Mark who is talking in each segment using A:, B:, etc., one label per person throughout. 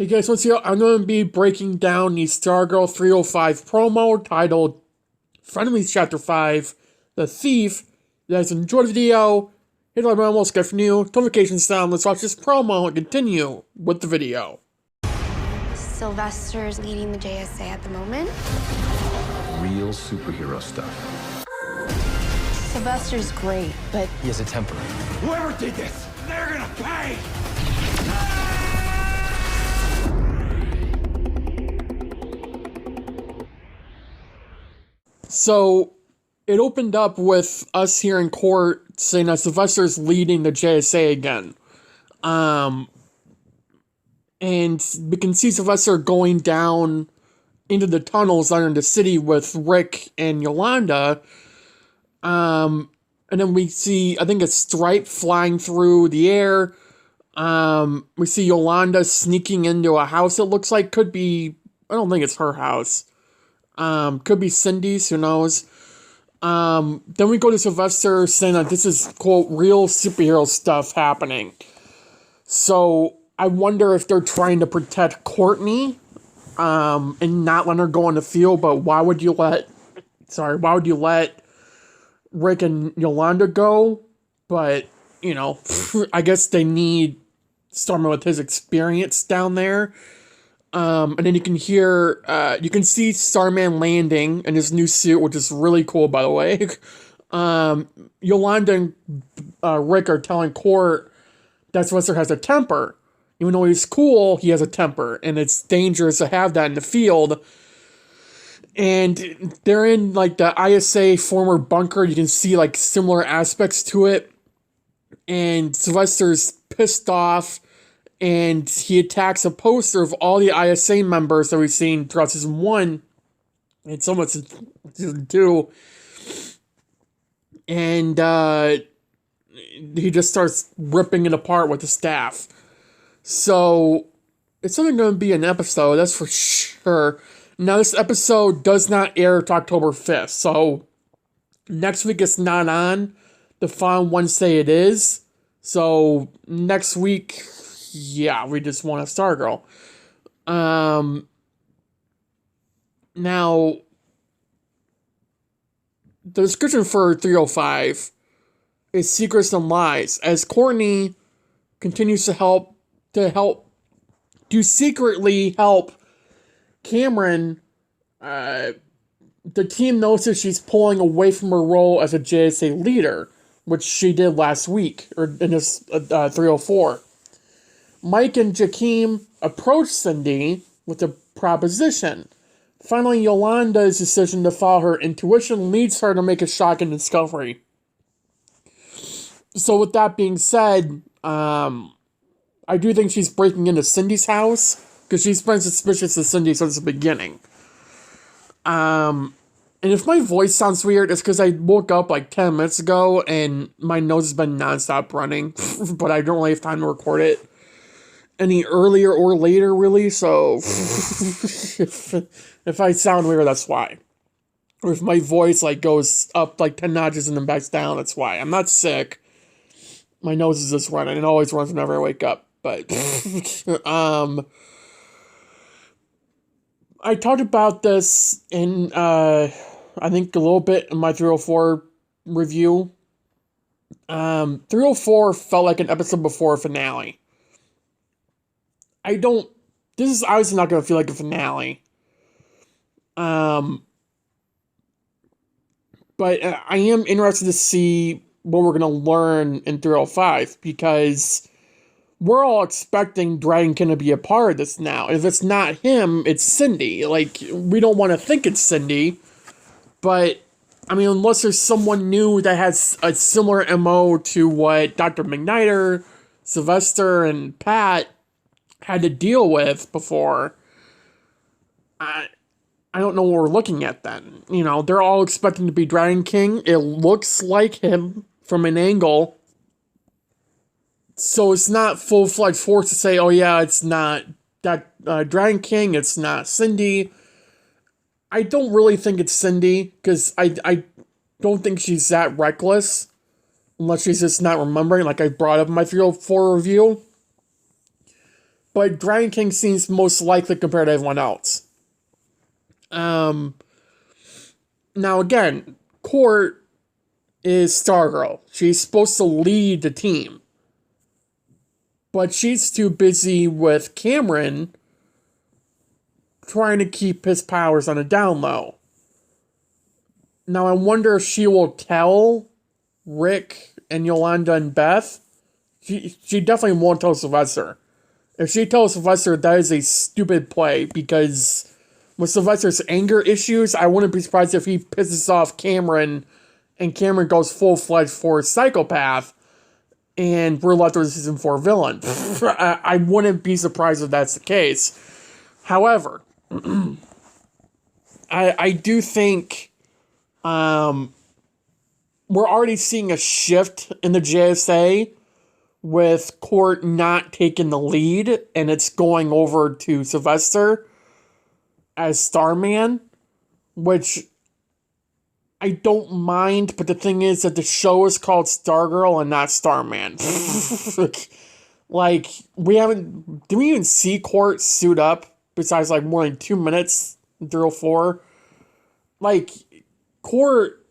A: Hey guys, what's up? I'm going to be breaking down the Stargirl 305 promo titled Friendlies Chapter 5, The Thief. If you guys enjoyed the video, hit the like button, we'll skip for new, notifications down, let's watch this promo and continue with the video.
B: Sylvester's leading the JSA at the moment.
C: Real superhero stuff.
B: Sylvester's great, but
C: He has a temper.
D: Whoever did this, they're gonna pay!
A: So, it opened up with us here in court saying that Sylvester's leading the JSA again. And we can see Sylvester going down into the tunnels under the city with Rick and Yolanda. And then we see, I think, a stripe flying through the air. We see Yolanda sneaking into a house, it looks like. Could be, I don't think it's her house. Could be Cindy's, who knows. Then we go to Sylvester saying that this is, quote, real superhero stuff happening. So, I wonder if they're trying to protect Courtney, and not let her go on the field, but why would you let Rick and Yolanda go? But, you know, I guess they need Starman with his experience down there. And then you can see Starman landing in his new suit, which is really cool, by the way. Yolanda and Rick are telling Court that Sylvester has a temper. Even though he's cool, he has a temper, and it's dangerous to have that in the field. And they're in, like, the ISA former bunker. You can see, like, similar aspects to it. And Sylvester's pissed off, and he attacks a poster of all the ISA members that we've seen throughout Season 1 and so much Season 2. And he just starts ripping it apart with the staff. So, it's only going to be an episode, that's for sure. Now, this episode does not air to October 5th, so next week it's not on. The following Wednesday it is. So, next week, yeah, we just want a Stargirl. Now, the description for 305 is secrets and lies, as Courtney continues to secretly help Cameron. The team notices she's pulling away from her role as a JSA leader, which she did last week, or in this 304. Mike and Jakeem approach Cindy with a proposition. Finally, Yolanda's decision to follow her intuition leads her to make a shocking discovery. So with that being said, I do think she's breaking into Cindy's house, because she's been suspicious of Cindy since the beginning. And if my voice sounds weird, it's because I woke up like 10 minutes ago, and my nose has been nonstop running, but I don't really have time to record it any earlier or later, really, so if I sound weird, that's why. Or if my voice like goes up like 10 notches and then backs down, that's why. I'm not sick. My nose is just running. It always runs whenever I wake up. But, I talked about this in, I think a little bit in my 304 review. 304 felt like an episode before a finale. This is obviously not going to feel like a finale. But I am interested to see what we're going to learn in 305, because we're all expecting Dragonkin to be a part of this now. If it's not him, it's Cindy. Like, we don't want to think it's Cindy, but, I mean, unless there's someone new that has a similar MO to what Dr. McNider, Sylvester, and Pat had to deal with before, I don't know what we're looking at then. You know, they're all expecting to be Dragon King. It looks like him from an angle. So it's not full-fledged force to say, oh yeah, it's not that Dragon King, it's not Cindy. I don't really think it's Cindy, because I don't think she's that reckless, unless she's just not remembering, like I brought up in my 304 review. but Dragon King seems most likely compared to everyone else. Now again, Court is Stargirl. She's supposed to lead the team. But she's too busy with Cameron trying to keep his powers on a down low. Now I wonder if she will tell Rick and Yolanda and Beth. She definitely won't tell Sylvester. If she tells Sylvester, that is a stupid play, because with Sylvester's anger issues, I wouldn't be surprised if he pisses off Cameron and Cameron goes full-fledged for psychopath and we're left with a season 4 villain. I wouldn't be surprised if that's the case. However, I do think we're already seeing a shift in the JSA with Court not taking the lead, and it's going over to Sylvester as Starman, which I don't mind, but the thing is that the show is called Stargirl and not Starman. Like, did we even see Court suit up besides like more than 2 minutes in 304? Like, Court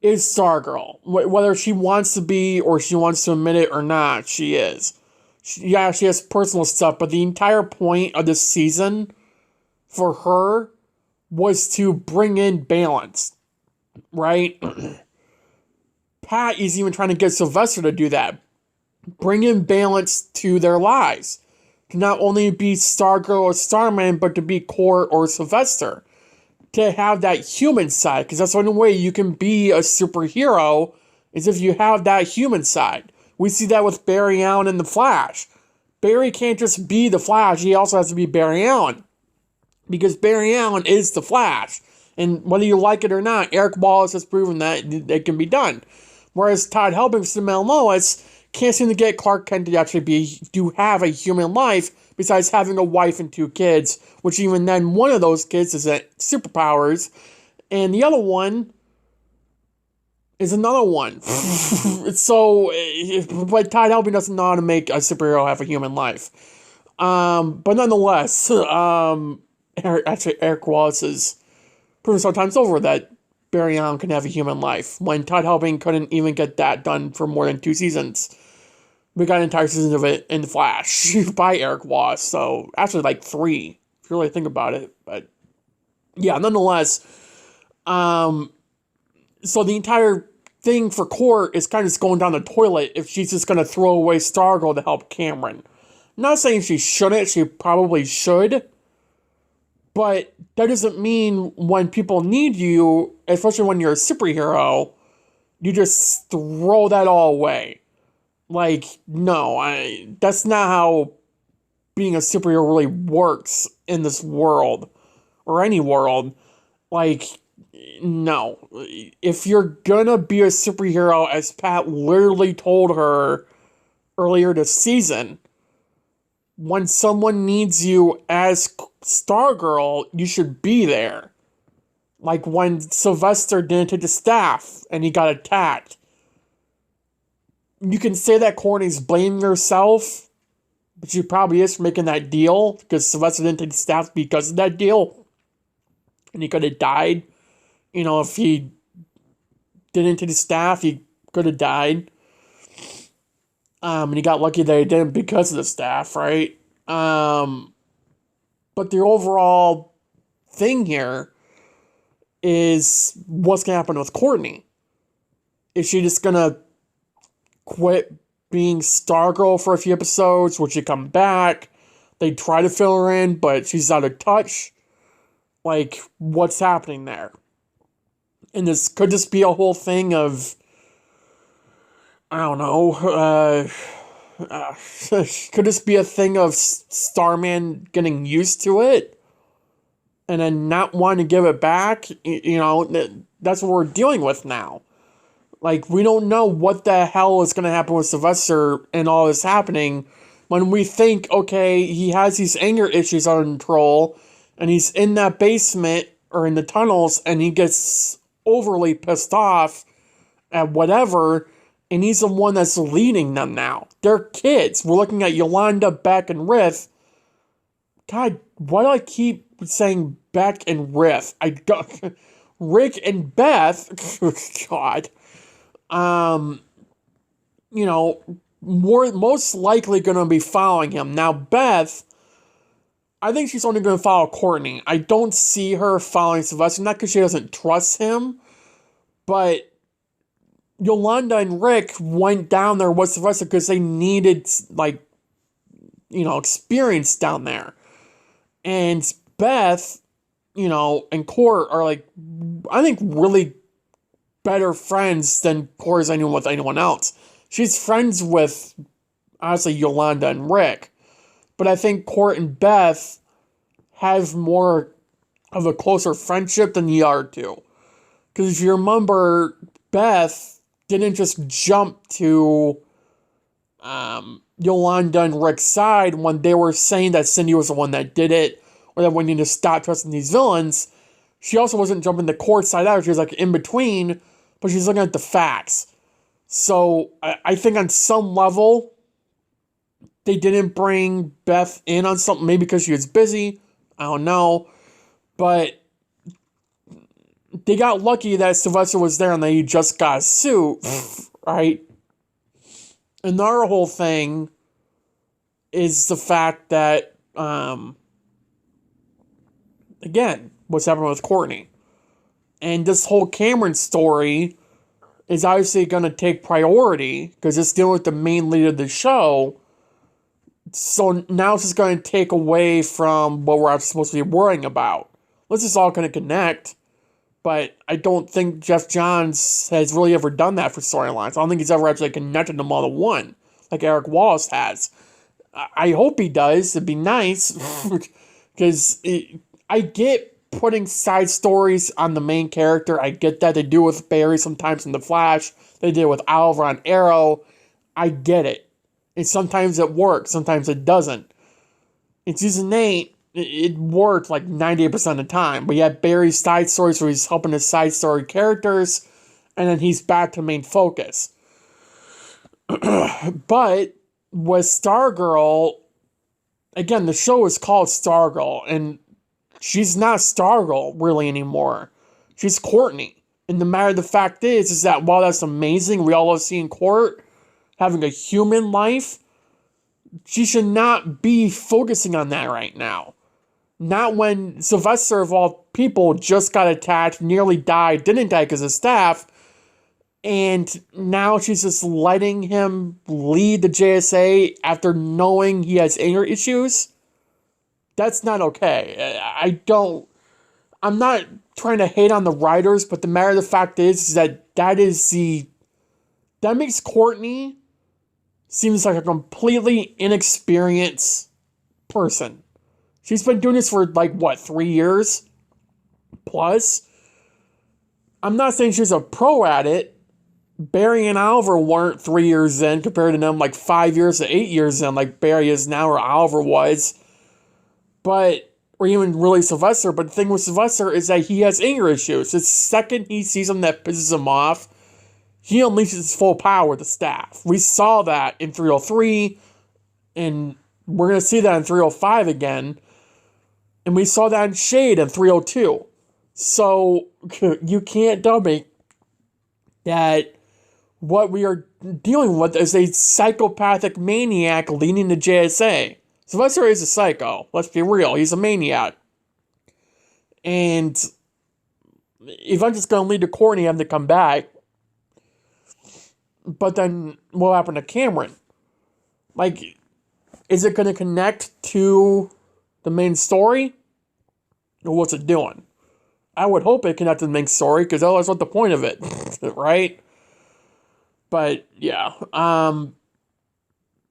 A: is Stargirl. Whether she wants to be or she wants to admit it or not, she is. She has personal stuff, but the entire point of this season for her was to bring in balance, right? Pat is even trying to get Sylvester to do that. Bring in balance to their lives. To not only be Stargirl or Starman, but to be Court or Sylvester. To have that human side, because that's the only way you can be a superhero is if you have that human side. We see that with Barry Allen in The Flash. Barry can't just be The Flash, he also has to be Barry Allen. Because Barry Allen is The Flash. And whether you like it or not, Eric Wallace has proven that it can be done. Whereas Todd Helbing and Mel Lois can't seem to get Clark Kent to actually have a human life besides having a wife and 2 kids, which even then one of those kids is at superpowers, and the other one is another one. So, but Todd Helbing doesn't know how to make a superhero have a human life. But nonetheless, Eric Wallace has proven sometimes over that Barry Allen can have a human life, when Todd Helbing couldn't even get that done for more than 2 seasons. We got an entire season of it in The Flash by Eric Wallace, so actually like 3, if you really think about it. But yeah, nonetheless, so the entire thing for Court is kind of just going down the toilet if she's just going to throw away Stargirl to help Cameron. Not saying she shouldn't, she probably should. But that doesn't mean when people need you, especially when you're a superhero, you just throw that all away. Like, no, that's not how being a superhero really works in this world. Or any world. Like, no. If you're gonna be a superhero, as Pat literally told her earlier this season, when someone needs you as Stargirl, you should be there. Like when Sylvester didn't take the staff and he got attacked. You can say that Courtney's blaming herself, but she probably is for making that deal because Sylvester didn't take the staff because of that deal. And he could have died. You know, if he didn't take the staff, he could have died. And he got lucky that he didn't because of the staff, right? But the overall thing here is what's going to happen with Courtney. Is she just going to quit being Stargirl for a few episodes? Will she come back? They try to fill her in, but she's out of touch. Like, what's happening there? And this could just be a whole thing of, I don't know, could this be a thing of Starman getting used to it and then not wanting to give it back? You know, that's what we're dealing with now. Like, we don't know what the hell is going to happen with Sylvester and all this happening when we think, okay, he has these anger issues under control and he's in that basement or in the tunnels and he gets overly pissed off at whatever, And he's the one that's leading them now. They're kids. We're looking at Yolanda, Beck, and Riff. God, why do I keep saying Beck and Riff? I don't... Rick and Beth, God, you know, most likely going to be following him. Now, Beth, I think she's only going to follow Courtney. I don't see her following Sylvester, not because she doesn't trust him, but Yolanda and Rick went down there with Sylvester because they needed, like, you know, experience down there. And Beth, you know, and Court are, like, I think really better friends than Court is anyone with anyone else. She's friends with, honestly, Yolanda and Rick. But I think Court and Beth have more of a closer friendship than the other two. Because if you remember, Beth didn't just jump to Yolanda and Rick's side when they were saying that Cindy was the one that did it, or that we need to stop trusting these villains. She also wasn't jumping the Court side out. She was like in between, but she's looking at the facts. So I think on some level, they didn't bring Beth in on something, maybe because she was busy. I don't know. But they got lucky that Sylvester was there and that he just got a suit, right? Another whole thing is the fact that, again, what's happening with Courtney. And this whole Cameron story is obviously going to take priority because it's dealing with the main lead of the show. So now it's just going to take away from what we're actually supposed to be worrying about. This is all going to connect, but I don't think Jeff Johns has really ever done that for storylines. I don't think he's ever actually connected them all to one, like Eric Wallace has. I hope he does. It'd be nice, because I get putting side stories on the main character. I get that. They do it with Barry sometimes in The Flash. They did it with Oliver on Arrow. I get it. And sometimes it works. Sometimes it doesn't. In Season 8, it worked like 98% of the time. But you had Barry's side stories where he's helping his side story characters, and then he's back to main focus. But with Stargirl, again, the show is called Stargirl, and she's not Stargirl really anymore. She's Courtney. And the matter of the fact is that while that's amazing, we all love seeing Court having a human life, she should not be focusing on that right now. Not when Sylvester, of all people, just got attacked, nearly died, didn't die because of staff, and now she's just letting him lead the JSA after knowing he has anger issues. That's not okay. I'm not trying to hate on the writers, but the matter of the fact is that that makes Courtney seems like a completely inexperienced person. She's been doing this for 3 years plus. I'm not saying she's a pro at it. Barry and Oliver weren't 3 years in compared to them 5 years to 8 years in, like Barry is now or Oliver was. Or even really Sylvester. But the thing with Sylvester is that he has anger issues. The second he sees something that pisses him off, he unleashes his full power with the staff. We saw that in 303, and we're going to see that in 305 again. And we saw that in Shade in 302. So you can't tell me that what we are dealing with is a psychopathic maniac leading the JSA. Sylvester is a psycho. Let's be real. He's a maniac. And if I'm just going to lead to Courtney having to come back, but then what happened to Cameron? Is it going to connect to the main story? Or what's it doing? I would hope it connected to the main story, because otherwise what's the point of it? Right? But, yeah. I don't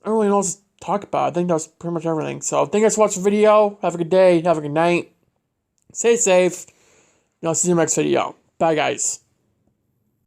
A: really know what to talk about. I think that was pretty much everything. So, thank you guys for watching the video. Have a good day. Have a good night. Stay safe. And I'll see you in the next video. Bye, guys.